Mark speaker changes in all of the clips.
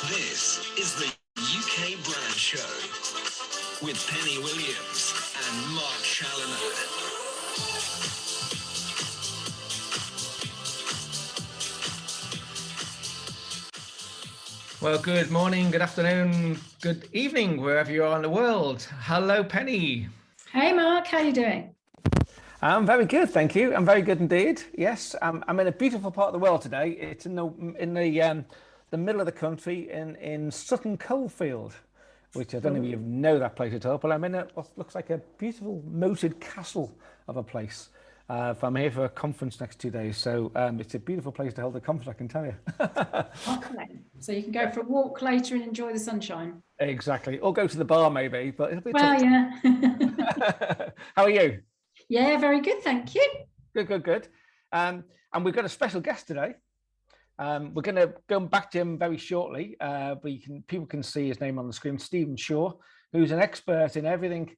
Speaker 1: This is the UK Brand Show with Penny Williams and Mark Challoner.
Speaker 2: Well, good morning, good afternoon, good evening, wherever you are in the world. Hello, Penny.
Speaker 3: Hey, Mark, how are you doing?
Speaker 4: I'm very good, thank you. I'm very good indeed. Yes, I'm in a beautiful part of the world today. It's in the middle of the country in Sutton Coldfield, which I don't know if you know that place at all, but I'm in what looks like a beautiful moated castle of a place. I'm here for a conference next 2 days, so it's a beautiful place to hold a conference, I can tell you.
Speaker 3: Okay, so you can go for a walk later and enjoy the sunshine.
Speaker 4: Exactly, or go to the bar maybe, but it'll be
Speaker 3: well, yeah.
Speaker 4: How are you?
Speaker 3: Yeah, very good, thank you.
Speaker 4: Good. And we've got a special guest today. We're going to go back to him very shortly, but people can see his name on the screen. Stephen Shaw, who's an expert in everything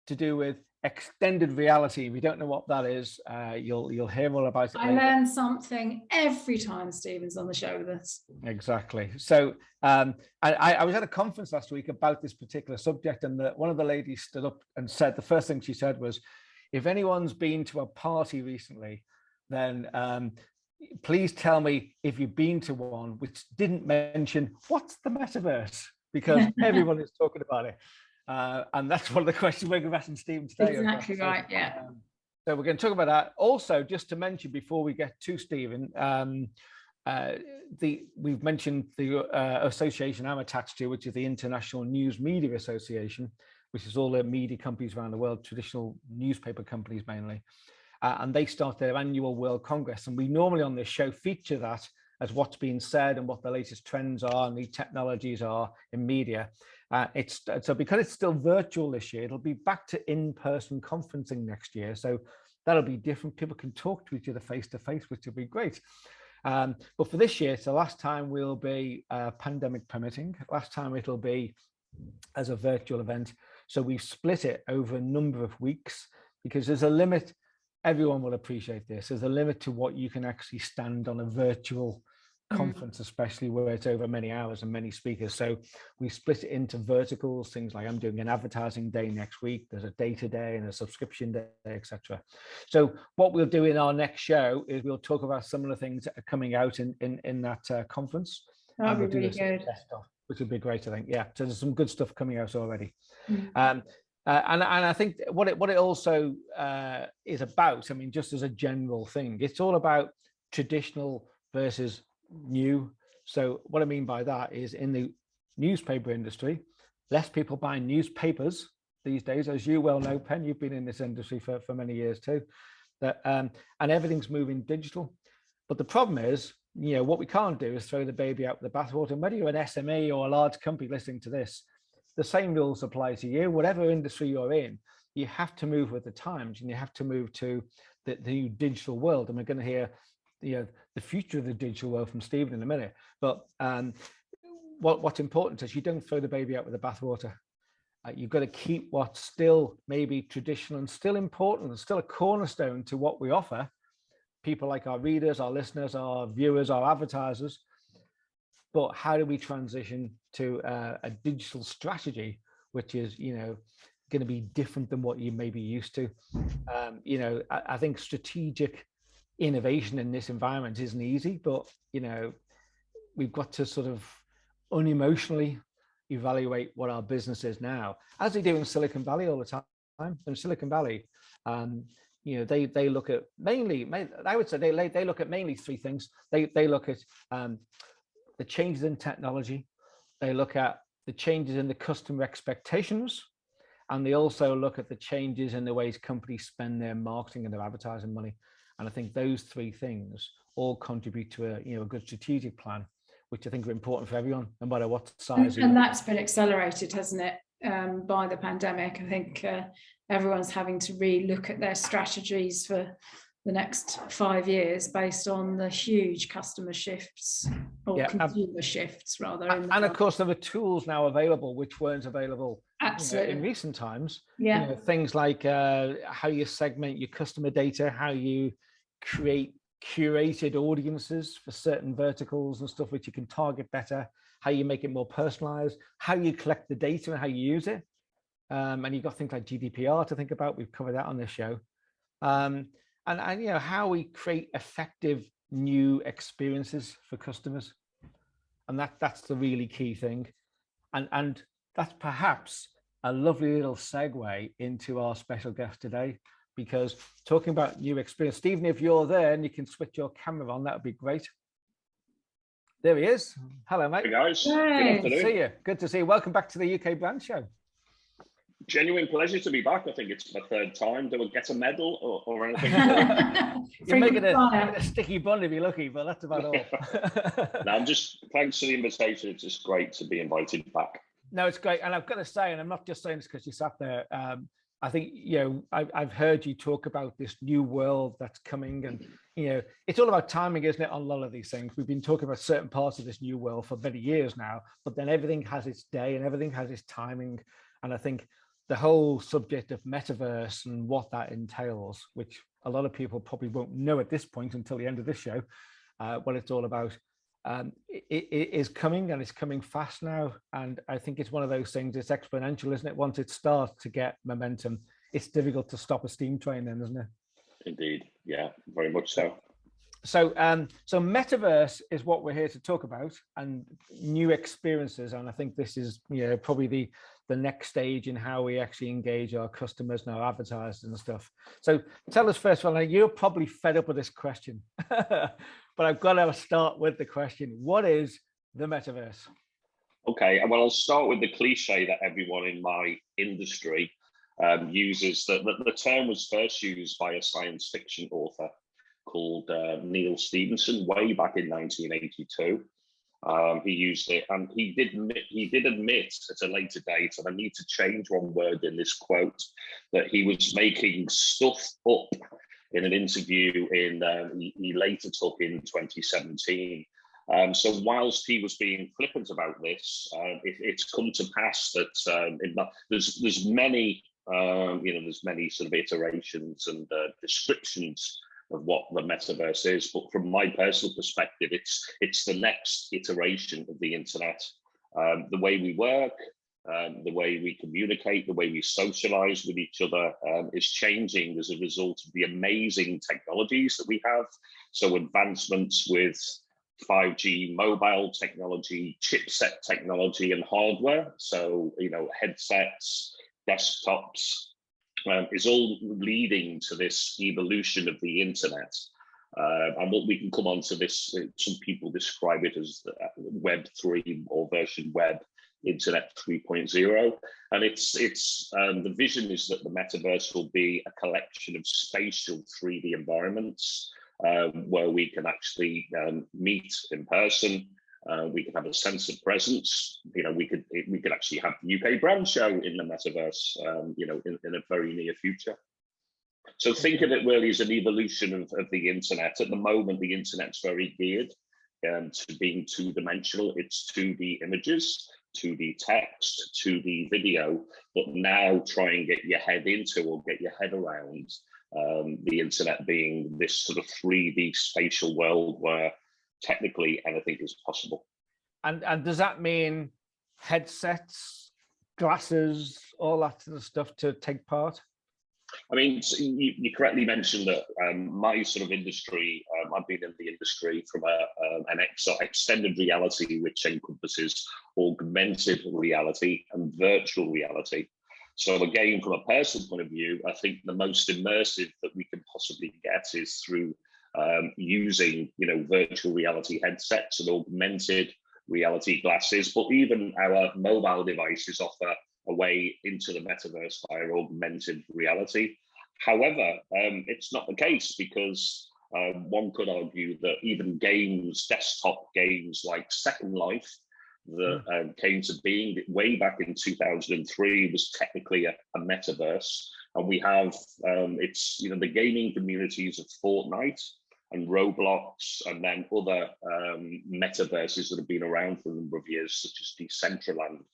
Speaker 4: to do with extended reality. If you don't know what that is, you'll hear all about it
Speaker 3: I
Speaker 4: later.
Speaker 3: learn something every time Stephen's on the show with us.
Speaker 4: Exactly. So I was at a conference last week about this particular subject, and one of the ladies stood up and said, the first thing she said was, if anyone's been to a party recently, then please tell me if you've been to one which didn't mention what's the metaverse, because everyone is talking about it. And that's one of the questions we're going to ask Stephen today.
Speaker 3: Exactly right, yeah.
Speaker 4: So we're going to talk about that. Also, just to mention before we get to Stephen, we've mentioned the association I'm attached to, which is the International News Media Association, which is all the media companies around the world, traditional newspaper companies mainly. And they start their annual World Congress. And we normally on this show feature that as what's being said and what the latest trends are and new technologies are in media. So because it's still virtual this year, it'll be back to in-person conferencing next year. So that'll be different. People can talk to each other face to face, which will be great. But for this year, it's the last time we'll be pandemic permitting. Last time it'll be as a virtual event. So we've split it over a number of weeks because there's a limit. Everyone will appreciate this. There's a limit to what you can actually stand on a virtual conference, especially where it's over many hours and many speakers. So we split it into verticals, things like I'm doing an advertising day next week. There's a data day and a subscription day, etc. So what we'll do in our next show is we'll talk about some of the things that are coming out in that conference.
Speaker 3: That'll be really good.
Speaker 4: Which would be great, I think. Yeah, so there's some good stuff coming out already. And I think what it also is about, I mean, just as a general thing, it's all about traditional versus new. So what I mean by that is in the newspaper industry, less people buying newspapers these days, as you well know, Penn, you've been in this industry for many years too, that and everything's moving digital. But the problem is, what we can't do is throw the baby out with the bathwater. And whether you're an SME or a large company listening to this, the same rules apply to you. Whatever industry you're in, you have to move with the times and you have to move to the new digital world. And we're going to hear the future of the digital world from Stephen in a minute. But what's important is you don't throw the baby out with the bathwater. You've got to keep what's still maybe traditional and still important and still a cornerstone to what we offer. People like our readers, our listeners, our viewers, our advertisers. But how do we transition to a digital strategy, which is, going to be different than what you may be used to? I think strategic innovation in this environment isn't easy, but, we've got to sort of unemotionally evaluate what our business is now, as they do in Silicon Valley all the time. In Silicon Valley, they look at mainly, I would say they look at mainly three things. They look at the changes in technology, they look at the changes in the customer expectations, and they also look at the changes in the ways companies spend their marketing and their advertising money. And I think those three things all contribute to a good strategic plan, which I think are important for everyone, no matter what size.
Speaker 3: And that's been accelerated, hasn't it, by the pandemic? I think everyone's having to re-look at their strategies for the next 5 years based on the huge customer shifts or consumer shifts rather.
Speaker 4: And of course, there are tools now available which weren't available in recent times. Things like how you segment your customer data, how you create curated audiences for certain verticals and stuff, which you can target better, how you make it more personalized, how you collect the data and how you use it. And you've got things like GDPR to think about. We've covered that on this show. And you know, how we create effective new experiences for customers. And that's the really key thing. And that's perhaps a lovely little segue into our special guest today, because talking about new experience, Stephen, if you're there and you can switch your camera on, that would be great. There he is. Hello, mate.
Speaker 5: Hey guys,
Speaker 3: Hey.
Speaker 5: good
Speaker 4: Good to
Speaker 5: afternoon.
Speaker 4: see you. Good to see you. Welcome back to the UK Brand Show.
Speaker 5: Genuine pleasure to be back. I think it's my third time. Do I get a medal or anything?
Speaker 4: You're making
Speaker 3: Frequent
Speaker 4: a sticky bun if you're lucky, but that's about all.
Speaker 5: No, I'm just, thanks for the invitation. It's just great to be invited back.
Speaker 4: No, it's great. And I've got to say, and I'm not just saying this because you sat there, I think, you know, I've heard you talk about this new world that's coming, and, you know, it's all about timing, isn't it, on a lot of these things. We've been talking about certain parts of this new world for many years now, but then everything has its day and everything has its timing. And I think the whole subject of metaverse and what that entails, which a lot of people probably won't know at this point until the end of this show, what it's all about, it is coming, and it's coming fast now. And I think it's one of those things, it's exponential, isn't it? Once it starts to get momentum, it's difficult to stop a steam train then, isn't it?
Speaker 5: Indeed. Yeah, very much so.
Speaker 4: So metaverse is what we're here to talk about, and new experiences. And I think this is, you know, probably the next stage in how we actually engage our customers and our advertisers and stuff. So tell us first of all, now you're probably fed up with this question, but I've got to start with the question: what is the metaverse?
Speaker 5: Okay, well, I'll start with the cliche that everyone in my industry uses. The term was first used by a science fiction author called Neil Stephenson way back in 1982. He used it, and he did admit at a later date, and I need to change one word in this quote, that he was making stuff up in an interview he later took in 2017. So whilst he was being flippant about this, it's come to pass that there's many there's many sort of iterations and descriptions of what the metaverse is, but from my personal perspective, it's the next iteration of the internet. The way we work, the way we communicate, the way we socialize with each other is changing as a result of the amazing technologies that we have. So advancements with 5G mobile technology, chipset technology, and hardware. So, you know, headsets, desktops, is all leading to this evolution of the internet. And what we can come on to this, some people describe it as Web 3 or version Web, Internet 3.0. And the vision is that the metaverse will be a collection of spatial 3D environments where we can actually meet in person. We can have a sense of presence. You know, we could actually have the UK Brand Show in the metaverse, in a very near future. So think of it really as an evolution of the internet. At the moment, the internet's very geared to being two-dimensional. It's 2D images, 2D text, 2D video, but now try and get your head into or get your head around the internet being this sort of 3D spatial world where technically anything is possible.
Speaker 4: And does that mean headsets, glasses, all that sort of stuff to take part?
Speaker 5: I mean, so you correctly mentioned that my sort of industry, I've been in the industry from an extended reality, which encompasses augmented reality and virtual reality. So again, from a personal point of view, I think the most immersive that we can possibly get is through using, virtual reality headsets and augmented reality glasses, but even our mobile devices offer a way into the metaverse via augmented reality. However, it's not the case, because one could argue that even games, desktop games like Second Life, that came to being way back in 2003, was technically a metaverse. And we have, the gaming communities of Fortnite and Roblox, and then other metaverses that have been around for a number of years, such as Decentraland,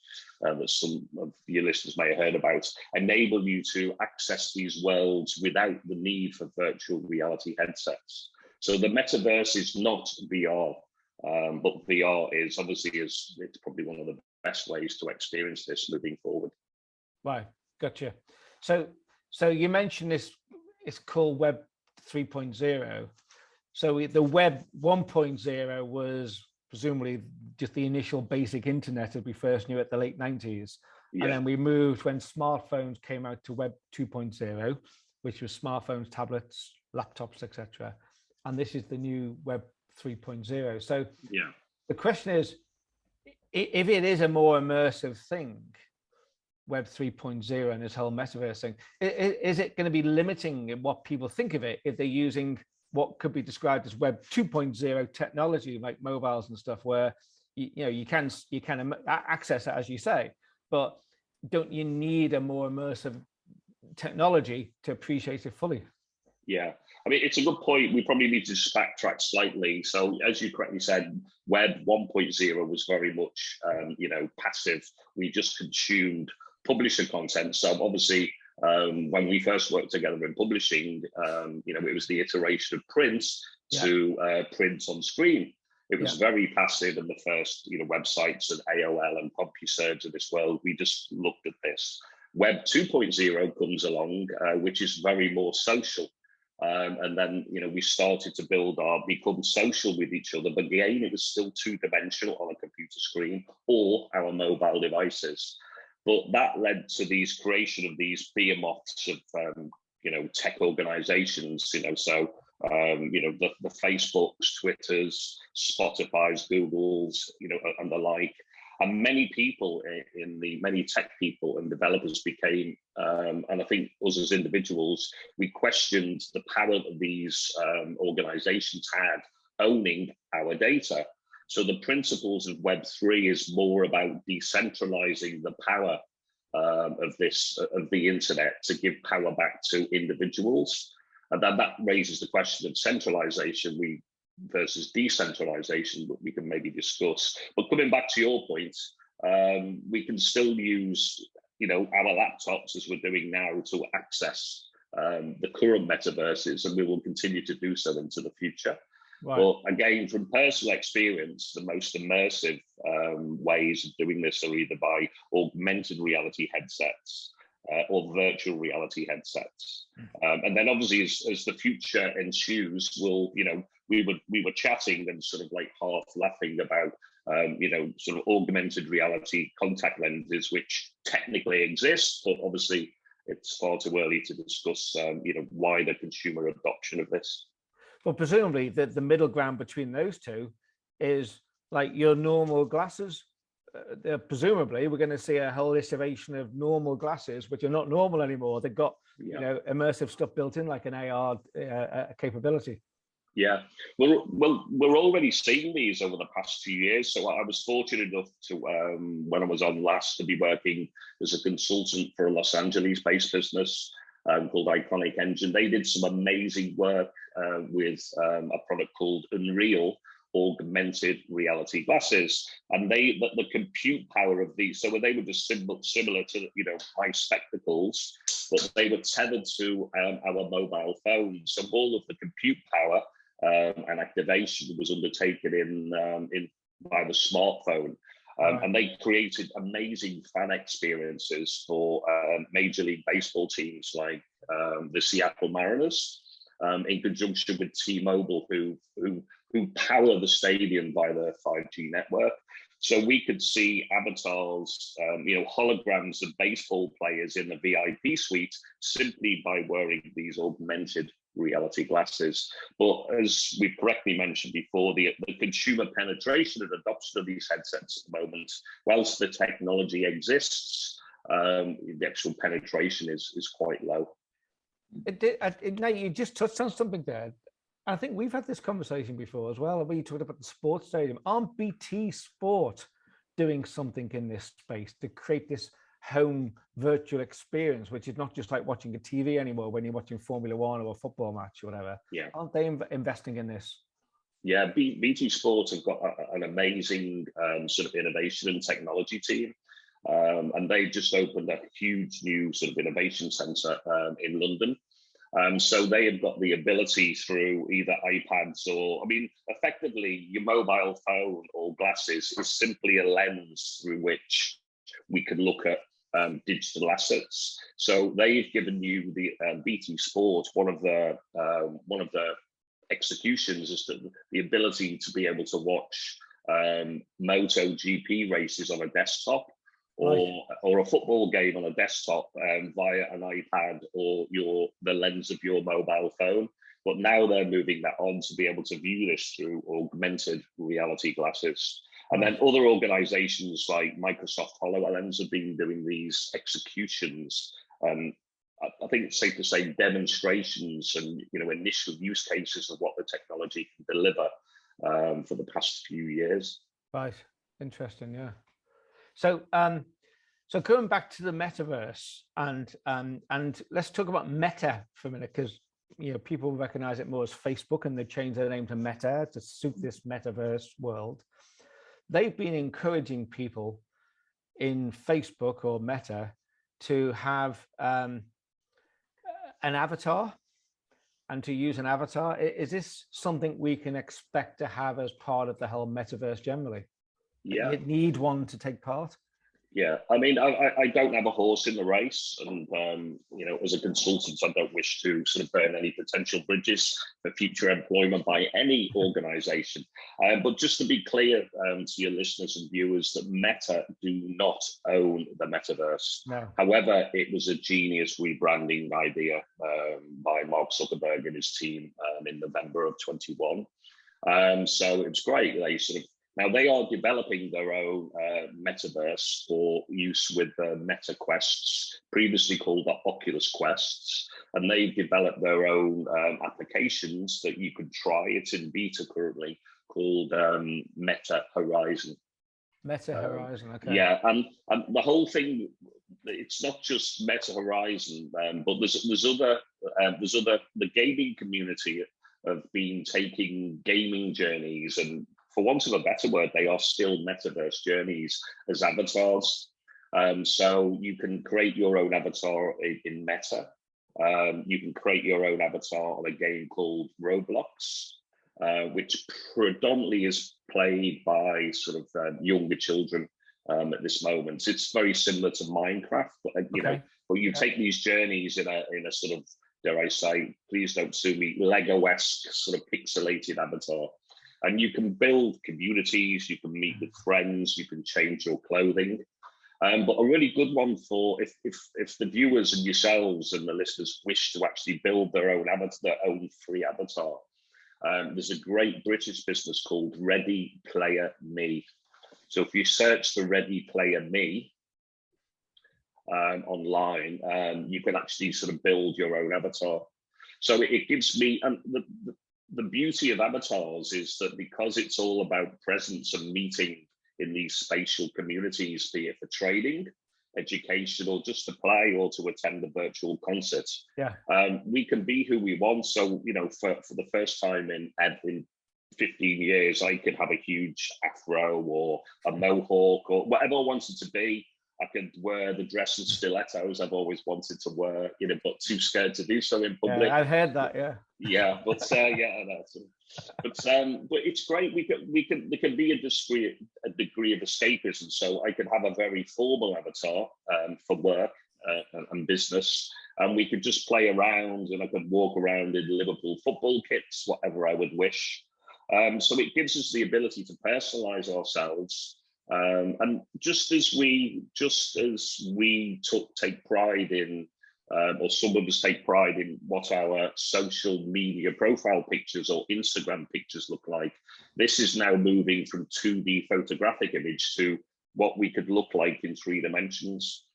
Speaker 5: that some of your listeners may have heard about, enable you to access these worlds without the need for virtual reality headsets. So the metaverse is not VR, but VR is obviously it's probably one of the best ways to experience this moving forward.
Speaker 4: Right, gotcha. So you mentioned this, it's called Web 3.0. So the Web 1.0 was presumably just the initial basic internet as we first knew it, the late 90s.
Speaker 5: Yeah.
Speaker 4: And then we moved when smartphones came out to Web 2.0, which was smartphones, tablets, laptops, etc. And this is the new Web 3.0. So
Speaker 5: yeah,
Speaker 4: the question is, if it is a more immersive thing, Web 3.0 and this whole metaverse thing, is it going to be limiting what people think of it if they're using what could be described as Web 2.0 technology, like mobiles and stuff, where you can access it, as you say, but don't you need a more immersive technology to appreciate it fully?
Speaker 5: Yeah, I mean, it's a good point. We probably need to just backtrack slightly. So, as you correctly said, Web 1.0 was very much, passive. We just consumed publisher content. So, obviously, when we first worked together in publishing, it was the iteration of print to print on screen. It was very passive, and the first, websites and AOL and CompuServes of this world, we just looked at this. Web 2.0 comes along, which is very more social. And then, we started to become social with each other. But again, it was still two-dimensional on a computer screen or our mobile devices. But that led to these creation of these behemoths of, tech organizations, the Facebooks, Twitters, Spotify's, Googles, and the like. And many people many tech people and developers became, and I think us as individuals, we questioned the power that these organizations had owning our data. So the principles of Web3 is more about decentralizing the power of the internet to give power back to individuals. And then that raises the question of centralization versus decentralization that we can maybe discuss. But coming back to your point, we can still use, our laptops as we're doing now to access the current metaverses, and we will continue to do so into the future. Right. But again, from personal experience, the most immersive ways of doing this are either by augmented reality headsets or virtual reality headsets. And then obviously as the future ensues, we were chatting and sort of like half laughing about, sort of augmented reality contact lenses, which technically exist, but obviously it's far too early to discuss, wider consumer adoption of this.
Speaker 4: Well, presumably the middle ground between those two is like your normal glasses. Presumably we're going to see a whole iteration of normal glasses, which are not normal anymore. They've got, immersive stuff built in, like an AR capability.
Speaker 5: Yeah, well, we're already seeing these over the past few years. So I was fortunate enough to, when I was on last, to be working as a consultant for a Los Angeles-based business called Iconic Engine. They did some amazing work with a product called Unreal augmented reality glasses, and the compute power of these. So they were just similar to my spectacles, but they were tethered to our mobile phones. So all of the compute power and activation was undertaken by the smartphone. And they created amazing fan experiences for Major League Baseball teams like the Seattle Mariners, in conjunction with T-Mobile, who power the stadium by their 5G network. So we could see avatars, holograms of baseball players in the VIP suite simply by wearing these augmented reality glasses. But as we've correctly mentioned before, the consumer penetration and adoption of these headsets at the moment, whilst the technology exists, the actual penetration is quite low.
Speaker 4: Now you just touched on something there. I think we've had this conversation before as well, where you talked about the sports stadium. Aren't BT Sport doing something in this space to create this home virtual experience, which is not just like watching a TV anymore when you're watching Formula One or a football match or whatever? Yeah. Aren't they investing in this?
Speaker 5: Yeah, BT Sport have got an amazing sort of innovation and technology team. And they just opened a huge new sort of innovation centre in London. So they have got the ability through either iPads or, I mean, effectively your mobile phone or glasses is simply a lens through which we can look at digital assets. So they've given you the BT Sport, one of the executions is the ability to be able to watch MotoGP races on a desktop, or a football game on a desktop via an iPad or the lens of your mobile phone. But now they're moving that on to be able to view this through augmented reality glasses. And then other organizations like Microsoft HoloLens have been doing these executions. I think it's safe to say demonstrations and initial use cases of what the technology can deliver for the past few years.
Speaker 4: Right, interesting, yeah. So, so going back to the metaverse, and let's talk about Meta for a minute, because people recognize it more as Facebook, and they changed their name to Meta to suit this metaverse world. They've been encouraging people in Facebook or Meta to have an avatar and to use an avatar. Is this something we can expect to have as part of the whole metaverse generally?
Speaker 5: Yeah.
Speaker 4: You need one to take part?
Speaker 5: Yeah, I mean, I don't have a horse in the race, and as a consultant, I don't wish to sort of burn any potential bridges for future employment by any organisation. But just to be clear to your listeners and viewers, that Meta do not own the metaverse. No. However, it was a genius rebranding idea by Mark Zuckerberg and his team in November of 21. So it's great. Now they are developing their own metaverse for use with Meta Quests, previously called the Oculus Quests, and they've developed their own applications that you could try. It's in beta currently, called Meta Horizon.
Speaker 4: Meta Horizon, okay.
Speaker 5: Yeah, and the whole thing, it's not just Meta Horizon, but there's other. The gaming community have been taking gaming journeys, and for want of a better word, they are still metaverse journeys as avatars. So you can create your own avatar in Meta. You can create your own avatar on a game called Roblox, which predominantly is played by sort of younger children at this moment. It's very similar to Minecraft, but but you take these journeys in a sort of, dare I say, please don't sue me, Lego-esque sort of pixelated avatar. And you can build communities, you can meet with friends, you can change your clothing. But a really good one for if the viewers and yourselves and the listeners wish to actually build their own avatar, their own free avatar. There's a great British business called Ready Player Me. So if you search for Ready Player Me online, you can actually sort of build your own avatar. So it gives me, and the beauty of avatars is that because it's all about presence and meeting in these spatial communities, be it for trading, education, or just to play or to attend a virtual concert, we can be who we want. So, for the first time in 15 years, I could have a huge afro or a mohawk or whatever I wanted to be. I could wear the dress and stilettos I've always wanted to wear, but too scared to do so in public.
Speaker 4: Yeah, I've heard that, yeah.
Speaker 5: Yeah, but but it's great. There can be a degree of escapism. So I could have a very formal avatar for work and business, and we could just play around, and I could walk around in Liverpool football kits, whatever I would wish. So it gives us the ability to personalize ourselves. And just as we take pride in, or some of us take pride in what our social media profile pictures or Instagram pictures look like, this is now moving from 2D photographic image to what we could look like in 3 dimensions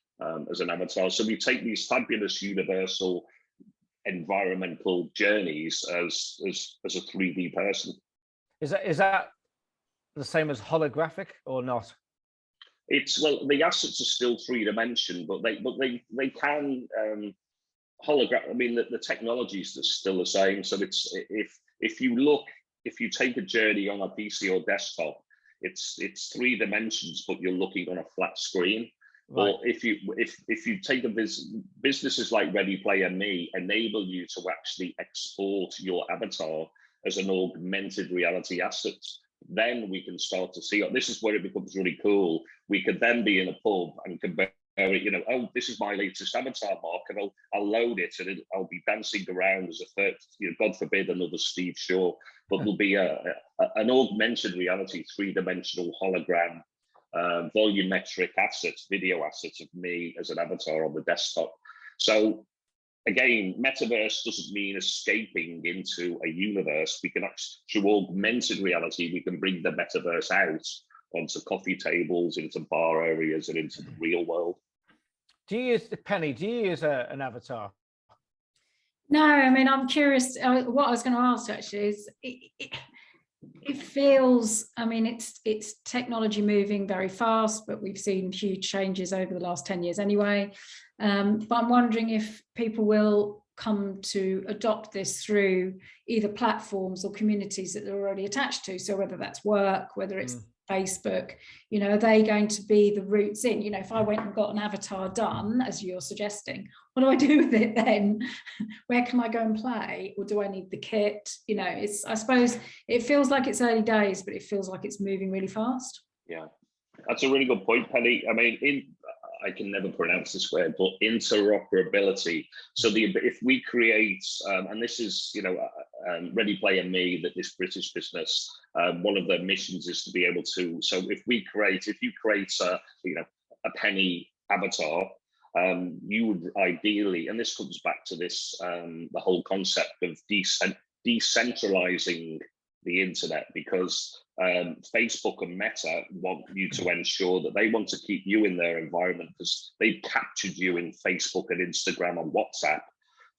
Speaker 5: as an avatar. So we take these fabulous universal environmental journeys as a 3D person.
Speaker 4: Is that the same as holographic or not?
Speaker 5: Well, the assets are still 3-dimensional, but they can hologram. I mean, the technology is still the same. So it's if you take a journey on a PC or desktop, it's 3 dimensions, but you're looking on a flat screen.
Speaker 4: Right.
Speaker 5: But if you take businesses like Ready Player Me enable you to actually export your avatar as an augmented reality asset, then we can start to see, this is where it becomes really cool. We could then be in a pub and compare it, oh, this is my latest avatar, Mark, and I'll load it, and I'll be dancing around as a third, God forbid, another Steve Shaw, but there'll be an augmented reality, three-dimensional hologram, volumetric assets, video assets of me as an avatar on the desktop. So again, metaverse doesn't mean escaping into a universe. We can actually, through augmented reality, we can bring the metaverse out onto coffee tables, into bar areas, and into the real world.
Speaker 4: Do you use, Penny, do you use an avatar?
Speaker 3: No, I mean, I'm curious. What I was going to ask actually is, it feels, I mean, it's technology moving very fast, but we've seen huge changes over the last 10 years anyway. But I'm wondering if people will come to adopt this through either platforms or communities that they're already attached to. So whether that's work, whether it's Facebook, are they going to be the roots in? If I went and got an avatar done, as you're suggesting, what do I do with it then? Where can I go and play? Or do I need the kit? I suppose it feels like it's early days, but it feels like it's moving really fast.
Speaker 5: Yeah, that's a really good point, Penny. I mean, I can never pronounce this word, but interoperability. So if we create, and this is, Ready Player Me, that this British business, one of their missions is to be able to, so if you create a Penny avatar, you would ideally, and this comes back to this, the whole concept of decentralizing the internet, because Facebook and Meta want you to ensure that they want to keep you in their environment, because they've captured you in Facebook and Instagram and WhatsApp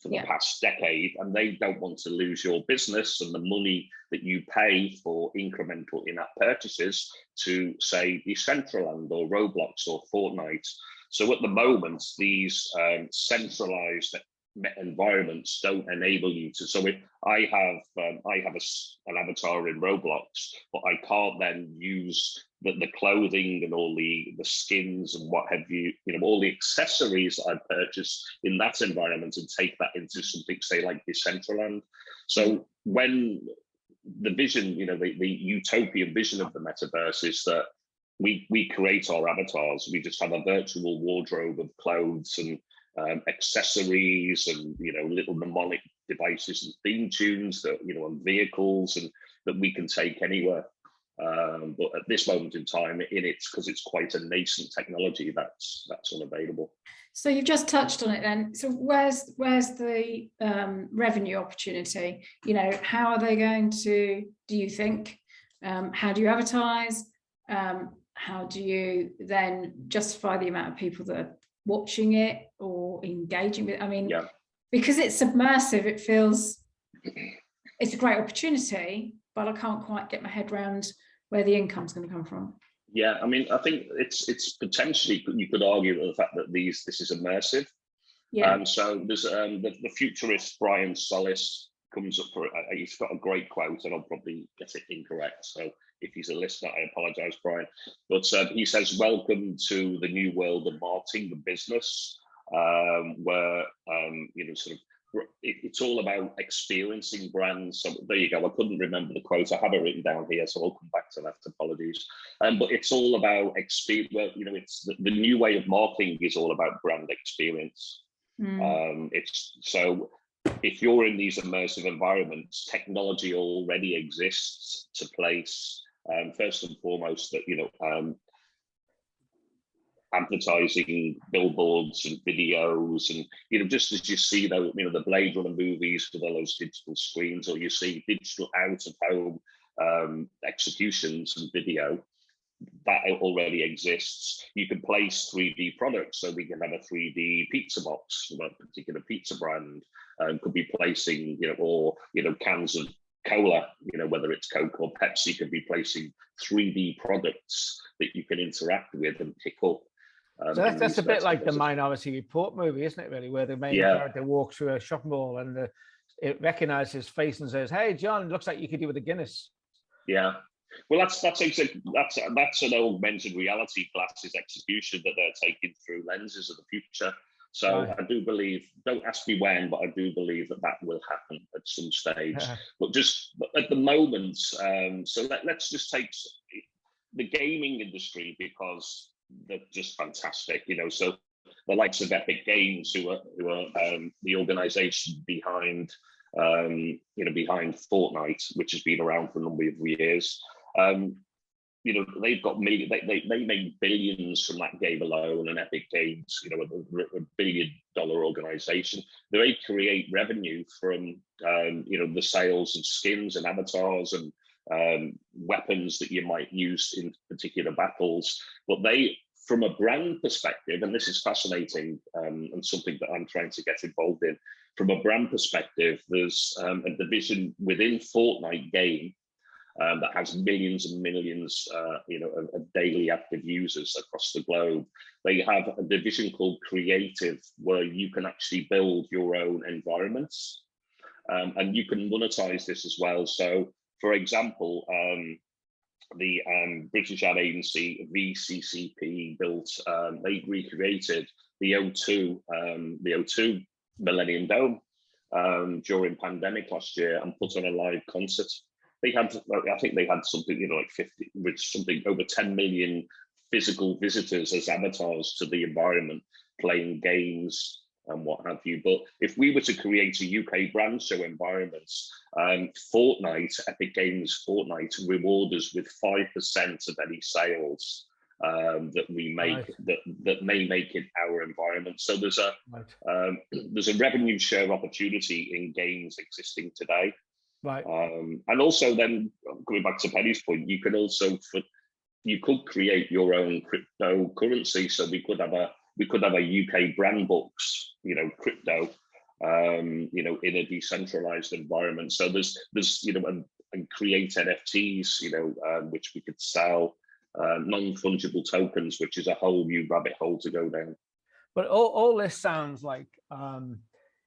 Speaker 5: for the past decade, and they don't want to lose your business and the money that you pay for incremental in-app purchases to, say, Decentraland or Roblox or Fortnite. So at the moment, these centralized environments don't enable you to. So if I have an avatar in Roblox, but I can't then use the clothing and all the skins and what have you, all the accessories that I purchased in that environment and take that into something, say, like Decentraland. So when the vision, the utopian vision of the metaverse is that we create our avatars, we just have a virtual wardrobe of clothes and accessories and little mnemonic devices and theme tunes that and vehicles, and that we can take anywhere. But at this moment in time, because it's quite a nascent technology, that's unavailable.
Speaker 3: So you've just touched on it then. So where's the revenue opportunity? How are they going to? Do you think? How do you advertise? How do you then justify the amount of people that are watching it or engaging with it? I mean, because it's submersive, it feels it's a great opportunity, but I can't quite get my head around where the income's going to come from.
Speaker 5: Yeah, I mean, I think it's potentially, you could argue the fact that this is immersive. Yeah. So there's the futurist Brian Solis comes up for it. He's got a great quote, and I'll probably get it incorrect. So if he's a listener, I apologize, Brian. But he says, "Welcome to the new world of marketing, the business, where sort of it's all about experiencing brands." So there you go. I couldn't remember the quote. I have it written down here, so I'll come back to that. Apologies. But it's all about experience. Well, it's the new way of marketing is all about brand experience. It's so. If you're in these immersive environments, technology already exists to place, first and foremost, that advertising, billboards and videos, and just as you see the Blade Runner movies with all those digital screens, or you see digital out of home executions and video, that already exists. You can place 3D products, so we can have a 3D pizza box from a particular pizza brand. Could be placing, or cans of cola, whether it's Coke or Pepsi, could be placing 3D products that you can interact with and pick up.
Speaker 4: So that's a bit like the Minority Report movie, isn't it? Really, where the main character walks through a shopping mall and it recognizes his face and says, "Hey, John, looks like you could do with a Guinness."
Speaker 5: Yeah. Well, that's an augmented reality glasses execution that they're taking through lenses of the future. So
Speaker 4: Right.
Speaker 5: I do believe, don't ask me when, but I do believe that will happen at some stage. But just at the moment, so let's just take the gaming industry, because they're just fantastic, so the likes of Epic Games, who are the organization behind behind Fortnite, which has been around for a number of years. They've got they make billions from that game alone, and Epic Games, a billion-dollar organization. They create revenue from the sales of skins and avatars and weapons that you might use in particular battles. But they, from a brand perspective, and this is fascinating, and something that I'm trying to get involved in, from a brand perspective, there's a division within Fortnite game that has millions and millions, of daily active users across the globe. They have a division called Creative, where you can actually build your own environments, and you can monetize this as well. So, for example, the British ad agency VCCP built, they recreated the O2 Millennium Dome during pandemic last year and put on a live concert. They had, I think they had something, like 50, with something over 10 million physical visitors as avatars to the environment, playing games and what have you. But if we were to create a UK brand show environments, Fortnite, Epic Games Fortnite, reward us with 5% of any sales that we make, that may make it our environment. So there's a revenue share opportunity in games existing today.
Speaker 4: Right.
Speaker 5: And also, then going back to Penny's point, you could create your own cryptocurrency. So we could have a UK brand books, crypto, in a decentralized environment. So there's and create NFTs, which we could sell, non-fungible tokens, which is a whole new rabbit hole to go down.
Speaker 4: But all this sounds like,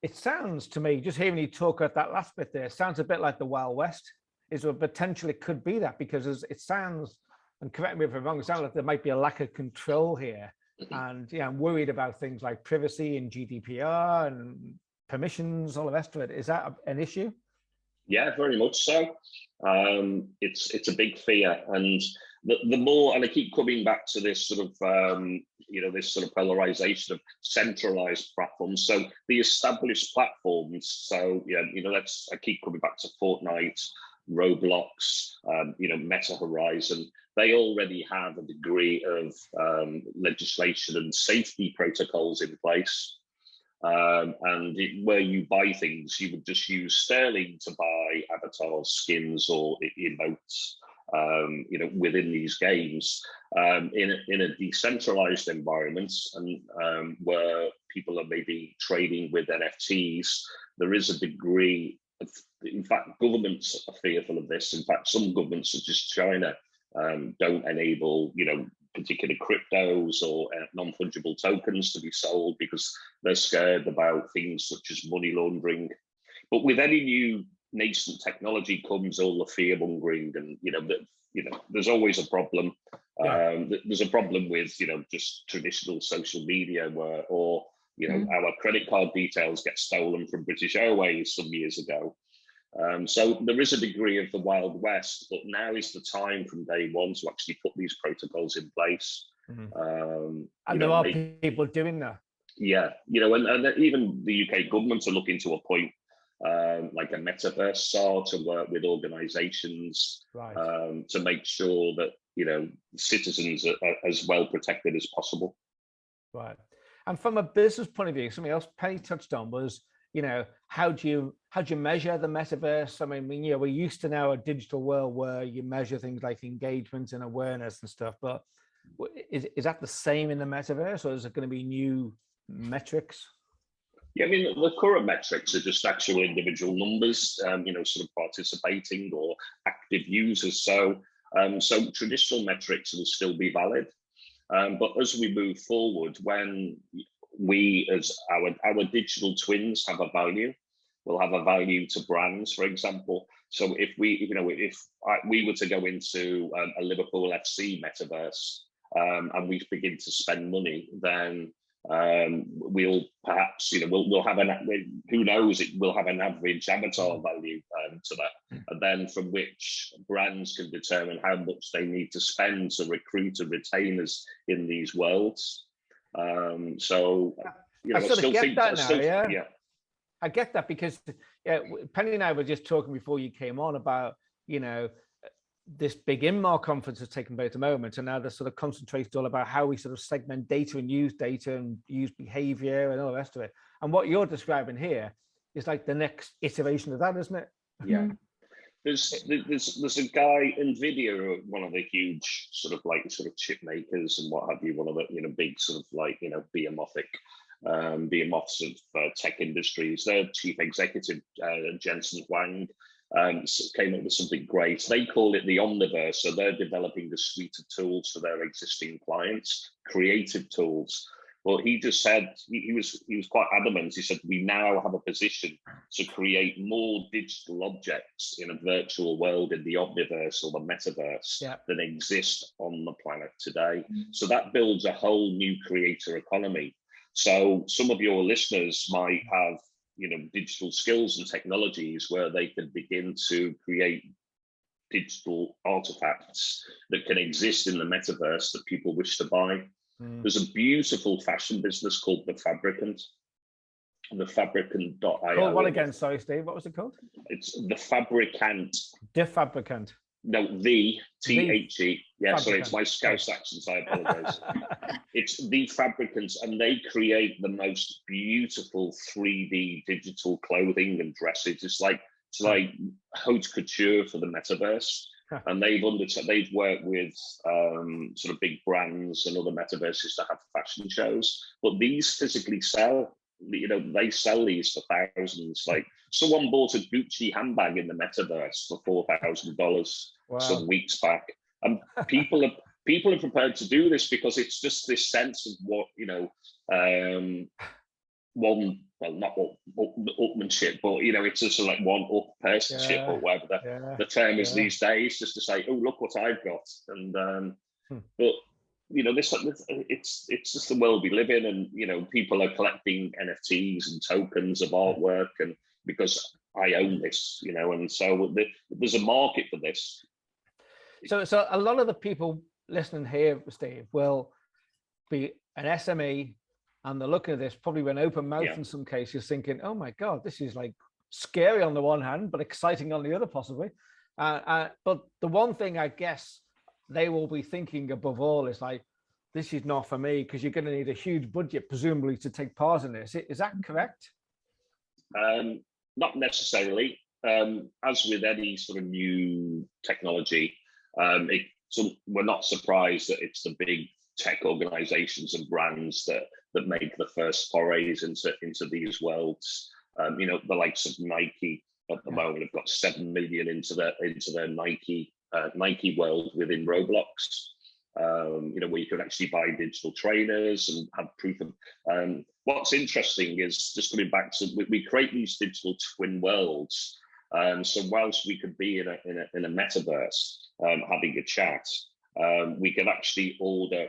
Speaker 4: it sounds to me, just hearing you talk at that last bit there, sounds a bit like the Wild West. Is there potential it could be that? Because it sounds, and correct me if I'm wrong, it sounds like there might be a lack of control here. And yeah, I'm worried about things like privacy and GDPR and permissions, all the rest of it. Is that an issue?
Speaker 5: Yeah, very much so. It's a big fear, and the more, and I keep coming back to this sort of this sort of polarization of centralized platforms. So the established platforms. So I keep coming back to Fortnite, Roblox, Meta Horizon. They already have a degree of legislation and safety protocols in place. Where you buy things, you would just use sterling to buy avatars, skins, or emotes, within these games, in a decentralized environment, and where people are maybe trading with NFTs. There is a degree of, in fact, governments are fearful of this. In fact, some governments, such as China, don't enable, particular cryptos or non-fungible tokens to be sold because they're scared about things such as money laundering. But with any new nascent technology comes all the fear mongering, and there's always a problem.
Speaker 4: Yeah.
Speaker 5: There's a problem with just traditional social media where, or our credit card details get stolen from British Airways some years ago. So there is a degree of the Wild West, but now is the time from day one to actually put these protocols in place.
Speaker 4: And there are people doing that.
Speaker 5: Yeah, and even the UK government are looking to appoint like a Metaverse SAR to work with organisations,
Speaker 4: right,
Speaker 5: to make sure that citizens are as well protected as possible.
Speaker 4: Right. And from a business point of view, something else Penny touched on was, how do you measure the metaverse? I mean, we're used to now a digital world where you measure things like engagement and awareness and stuff, but is that the same in the metaverse, or is it going to be new metrics?
Speaker 5: Yeah, I mean, the current metrics are just actual individual numbers, sort of participating or active users. So traditional metrics will still be valid. But as we move forward, when we, as our digital twins have a value, will have a value to brands, for example. So if we were to go into a Liverpool FC metaverse, and we begin to spend money, then we'll perhaps, we'll have who knows, it will have an average avatar value to that, and then from which brands can determine how much they need to spend to recruit and retain us in these worlds. So
Speaker 4: I sort of get that now,
Speaker 5: yeah.
Speaker 4: I get that, because Penny and I were just talking before you came on about, this big Inmar conference has taken place at the moment, and now they're sort of concentrated all about how we sort of segment data and use behavior and all the rest of it. And what you're describing here is like the next iteration of that, isn't it?
Speaker 5: Yeah. There's a guy, NVIDIA, one of the huge sort of chip makers and what have you, one of the big sort of behemoths of tech industries. Their chief executive, Jensen Huang, came up with something great. They call it the Omniverse. So they're developing a suite of tools for their existing clients, creative tools. Well, he just said, he was quite adamant. He said, we now have a position to create more digital objects in a virtual world in the Omniverse or the Metaverse than exist on the planet today. So that builds a whole new creator economy. So some of your listeners might have digital skills and technologies where they can begin to create digital artifacts that can exist in the metaverse that people wish to buy. There's a beautiful fashion business called The Fabricant, thefabricant.io.
Speaker 4: Called what again? Sorry, Steve, what was it called?
Speaker 5: It's The Fabricant.
Speaker 4: The Fabricant.
Speaker 5: No, the T-H-E. Yeah,
Speaker 4: Fabricant.
Speaker 5: sorry, it's my Scouse accent, so I apologize. It's The Fabricants, and they create the most beautiful 3D digital clothing and dresses. It's like haute couture for the metaverse. And they've worked with sort of big brands and other metaverses to have fashion shows, but these physically sell. They sell these for thousands. Like someone bought a Gucci handbag in the metaverse for $4,000 some weeks back, and people are prepared to do this because it's just this sense of what not upmanship, but it's just like one up personship or whatever the term is these days, just to say, oh, look what I've got. And but it's just the world we live in, and people are collecting NFTs and tokens of artwork, and because I own this, and so there's a market for this.
Speaker 4: So a lot of the people listening here, Steve, will be an SME, and they're looking at this probably with an open mouth in some cases, thinking, oh my God, this is like scary on the one hand, but exciting on the other, possibly. But the one thing I guess they will be thinking above all is like, this is not for me, because you're going to need a huge budget, presumably, to take part in this. Is that correct?
Speaker 5: Not necessarily. As with any sort of new technology, we're not surprised that it's the big tech organizations and brands that make the first forays into these worlds. The likes of Nike at the moment have got 7 million into their Nike world within Roblox. Where you can actually buy digital trainers and have proof of. What's interesting is, just coming back to, we create these digital twin worlds. So whilst we could be in a metaverse having a chat, we can actually order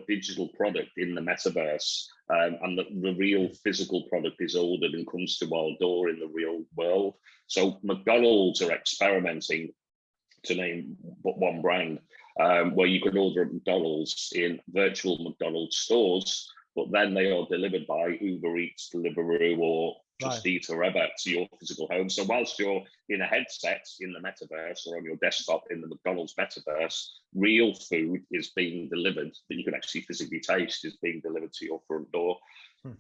Speaker 5: digital product in the metaverse, and the real physical product is ordered and comes to our door in the real world. So McDonald's are experimenting, to name but one brand, where you can order at McDonald's in virtual McDonald's stores, but then they are delivered by Uber Eats, Deliveroo, or Just Eat, or whatever, to your physical home. So whilst you're in a headset in the metaverse or on your desktop in the McDonald's metaverse, real food is being delivered that you can actually physically taste is being delivered to your front door.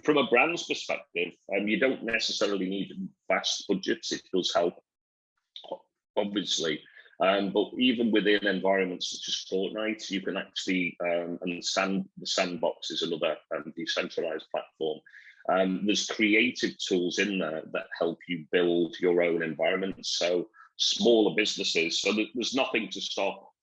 Speaker 5: From a brand's perspective, you don't necessarily need vast budgets. It does help, obviously. But even within environments such as Fortnite, you can actually, and the Sandbox is another decentralized platform. There's creative tools in there that help you build your own environment. So smaller businesses, so there's nothing to stop.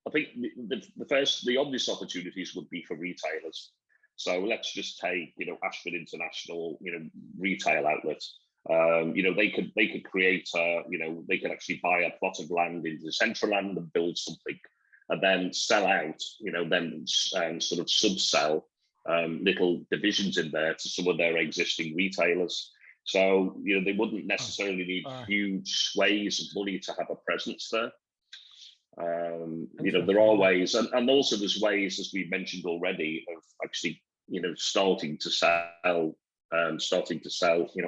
Speaker 5: I think the obvious opportunities would be for retailers. So let's just take, Ashford International, retail outlets. They could create they could actually buy a plot of land in the central land and build something, and then sell out, then sort of subsell little divisions in there to some of their existing retailers. So they wouldn't necessarily need huge sways of money to have a presence there. There are ways, and also there's ways, as we mentioned already, of actually starting to sell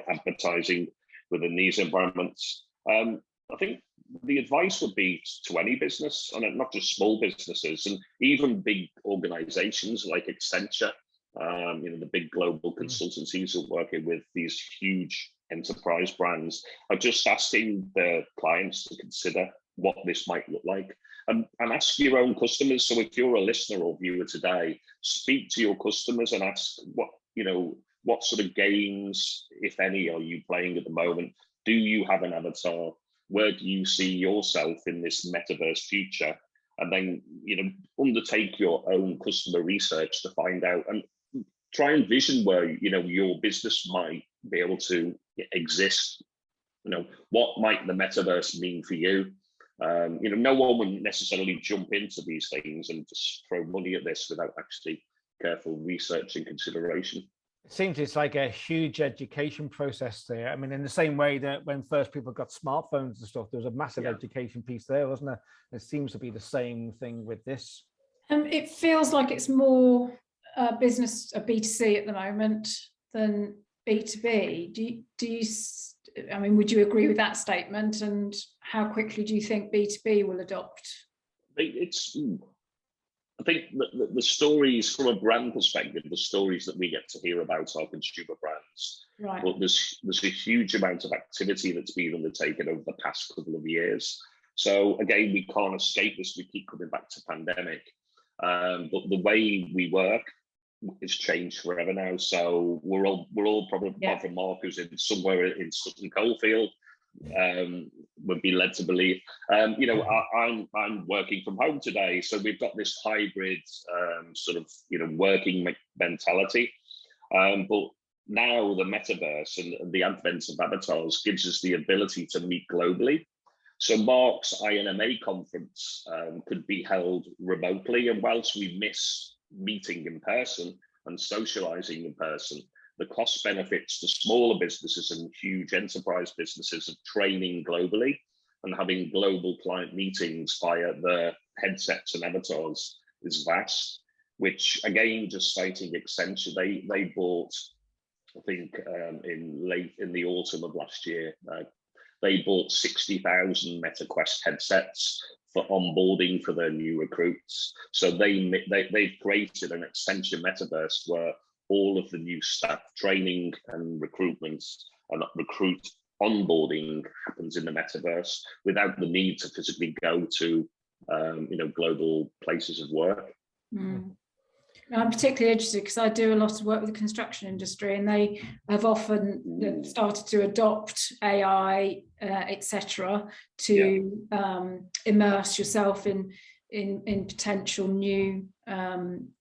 Speaker 5: advertising within these environments. I think the advice would be to any business, and not just small businesses, and even big organizations like Accenture, the big global consultancies who are working with these huge enterprise brands, are just asking their clients to consider what this might look like, and ask your own customers. So if you're a listener or viewer today, speak to your customers and ask what sort of games, if any, are you playing at the moment? Do you have an avatar? Where do you see yourself in this metaverse future? And then undertake your own customer research to find out, and try and vision where your business might be able to exist. What might the metaverse mean for you? No one would necessarily jump into these things and just throw money at this without actually careful research and consideration.
Speaker 4: It seems it's like a huge education process there. I mean, in the same way that when first people got smartphones and stuff, there was a massive education piece there, wasn't there? It seems to be the same thing with this.
Speaker 3: It feels like it's more business, B2C at the moment than B2B. Do you? I mean, would you agree with that statement? And how quickly do you think B2B will adopt?
Speaker 5: I think the stories, from a brand perspective, the stories that we get to hear about are consumer brands.
Speaker 3: Right.
Speaker 5: But there's a huge amount of activity that's been undertaken over the past couple of years. So again, we can't escape this. We keep coming back to pandemic. But the way we work is changed forever now. So we're all probably, apart from Mark, who's somewhere in Sutton Coldfield, would be led to believe. I'm working from home today, so we've got this hybrid working mentality. But now the metaverse and the advent of avatars gives us the ability to meet globally. So Mark's INMA conference could be held remotely, and whilst we miss meeting in person and socializing in person, the cost benefits to smaller businesses and huge enterprise businesses of training globally and having global client meetings via their headsets and avatars is vast, which, again, just citing Accenture, they bought, I think in the autumn of last year, they bought 60,000 MetaQuest headsets for onboarding for their new recruits. So they've created an Accenture metaverse where all of the new staff training and recruitment and recruit onboarding happens in the metaverse without the need to physically go to global places of work.
Speaker 3: I'm particularly interested because I do a lot of work with the construction industry, and they have often started to adopt AI, etc., to immerse yourself in potential new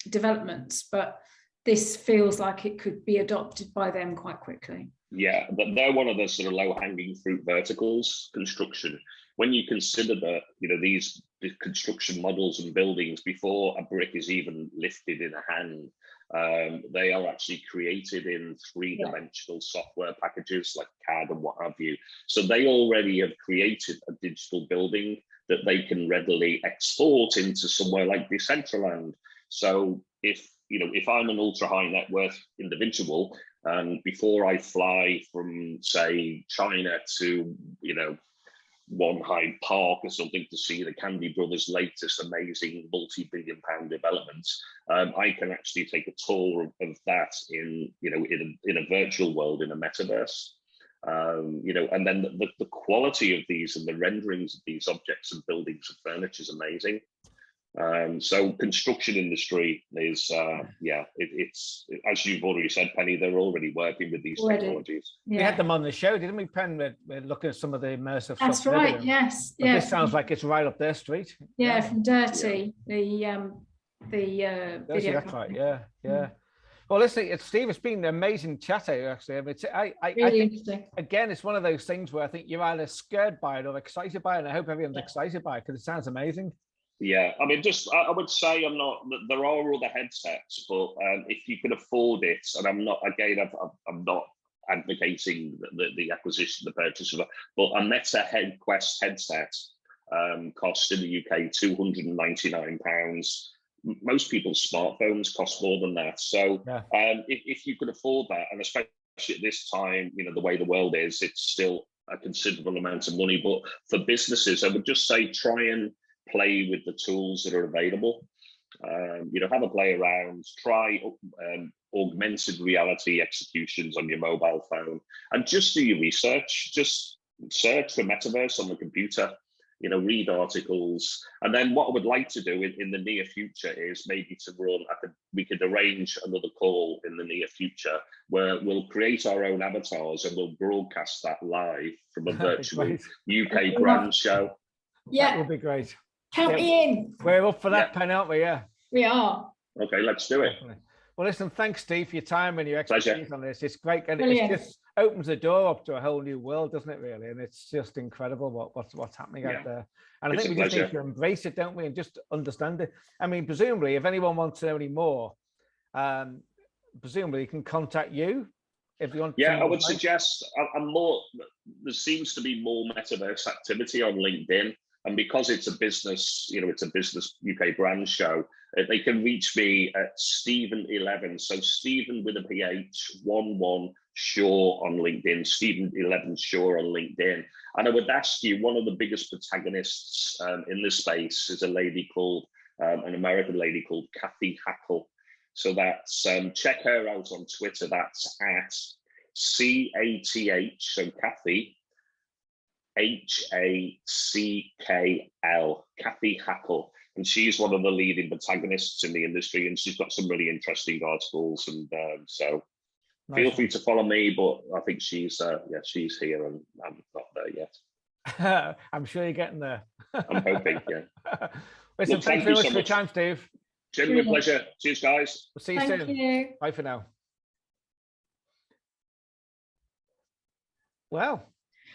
Speaker 3: developments. But this feels like it could be adopted by them quite quickly.
Speaker 5: Yeah, but they're one of the sort of low-hanging fruit verticals, construction. When you consider that, these construction models and buildings, before a brick is even lifted in a hand, they are actually created in three-dimensional software packages like CAD and what have you. So they already have created a digital building that they can readily export into somewhere like Decentraland. So if I'm an ultra high net worth individual, and before I fly from, say, China to, One Hyde Park or something to see the Candy Brothers' latest amazing multi-billion-pound developments, I can actually take a tour of that in a virtual world, in a metaverse. And then the quality of these and the renderings of these objects and buildings and furniture is amazing. So construction industry is, it's as you've already said, Penny, they're already working with these technologies.
Speaker 4: We had them on the show, didn't we, Penn? We're looking at some of the immersive
Speaker 3: That's
Speaker 4: stuff.
Speaker 3: right, yes.
Speaker 4: But this sounds like it's right up their street.
Speaker 3: Yeah, from Dirty, the
Speaker 4: Dirty,
Speaker 3: video.
Speaker 4: that's right, yeah. Well, listen, Steve, it's been an amazing chat here, actually. I mean, I
Speaker 3: Really
Speaker 4: think,
Speaker 3: interesting.
Speaker 4: again, it's one of those things where I think you're either scared by it or excited by it. And I hope everyone's excited by it because it sounds amazing.
Speaker 5: Yeah, I mean, I would say I'm not. There are other headsets, but if you can afford it, and I'm not again, I'm not advocating the acquisition, the purchase of it, but a Meta Quest headset costs in the UK £299. Most people's smartphones cost more than that. So if you could afford that, and especially at this time, you know, the way the world is, it's still a considerable amount of money. But for businesses, I would just say try and play with the tools that are available. You know, have a play around, try augmented reality executions on your mobile phone, and just do your research. Just search for Metaverse on the computer, you know, read articles. And then what I would like to do in the near future is maybe to run, we could arrange another call in the near future where we'll create our own avatars and we'll broadcast that live from a virtual UK brand show.
Speaker 3: Yeah,
Speaker 4: that would be great.
Speaker 3: Count me in.
Speaker 4: We're up for that, Pen, aren't we? Yeah.
Speaker 3: We are.
Speaker 5: Okay, let's do it.
Speaker 4: Definitely. Well, listen, thanks, Steve, for your time and your expertise on this. It's great. And
Speaker 3: Brilliant.
Speaker 4: it just opens the door up to a whole new world, doesn't it, really? And it's just incredible what's happening out there. And I think we just need to embrace it, don't we? And just understand it. I mean, presumably, if anyone wants to know any more, presumably you can contact you if you want.
Speaker 5: Yeah, I would suggest there seems to be more Metaverse activity on LinkedIn. And because it's a business, you know, it's a business UK brand show, they can reach me at Stephen11. So Stephen with a PH, 11 Shaw on LinkedIn, Stephen11 Shaw on LinkedIn. And I would ask you, one of the biggest protagonists in this space is a lady called, an American lady called Kathy Hackle. So that's, check her out on Twitter. That's at CATH, so Kathy, HACKL, Kathy Hackle. And she's one of the leading protagonists in the industry, and she's got some really interesting articles. And so feel free to follow me, but I think she's she's here and I'm not there yet.
Speaker 4: I'm sure you're getting there.
Speaker 5: I'm hoping, yeah.
Speaker 4: Listen, thanks very much for your time, Steve.
Speaker 5: Genuine pleasure. Cheers, guys.
Speaker 4: We'll see you soon.
Speaker 3: You.
Speaker 4: Bye for now. Well,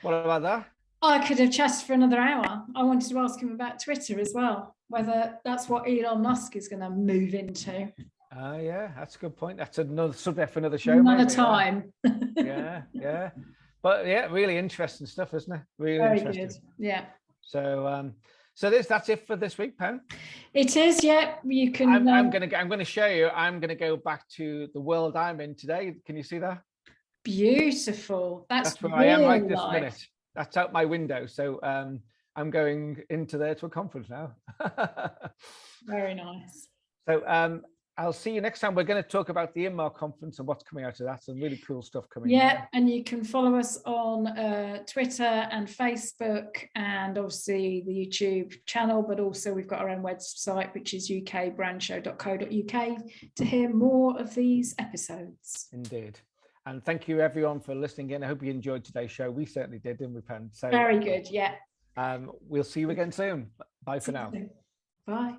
Speaker 4: what about that?
Speaker 3: I could have chatted for another hour. I wanted to ask him about Twitter as well, whether that's what Elon Musk is going to move into.
Speaker 4: Yeah, that's a good point. That's another subject for another show.
Speaker 3: Another time.
Speaker 4: Yeah. But yeah, really interesting stuff, isn't it? Really
Speaker 3: Very
Speaker 4: interesting.
Speaker 3: good. Yeah.
Speaker 4: So that's it for this week, Pen.
Speaker 3: It is. Yeah, you can.
Speaker 4: I'm gonna show you. I'm gonna go back to the world I'm in today. Can you see that?
Speaker 3: Beautiful. That's
Speaker 4: where I am right this minute. That's out my window. So I'm going into there to a conference now.
Speaker 3: Very nice.
Speaker 4: So I'll see you next time. We're going to talk about the Inmar conference and what's coming out of that. Some really cool stuff coming.
Speaker 3: Yeah, and you can follow us on Twitter and Facebook, and obviously the YouTube channel. But also we've got our own website, which is ukbrandshow.co.uk, to hear more of these episodes.
Speaker 4: Indeed. And thank you everyone for listening in. I hope you enjoyed today's show. We certainly did, didn't we, Pen? So
Speaker 3: very good. Yeah.
Speaker 4: We'll see you again soon. Bye for now.
Speaker 3: Bye.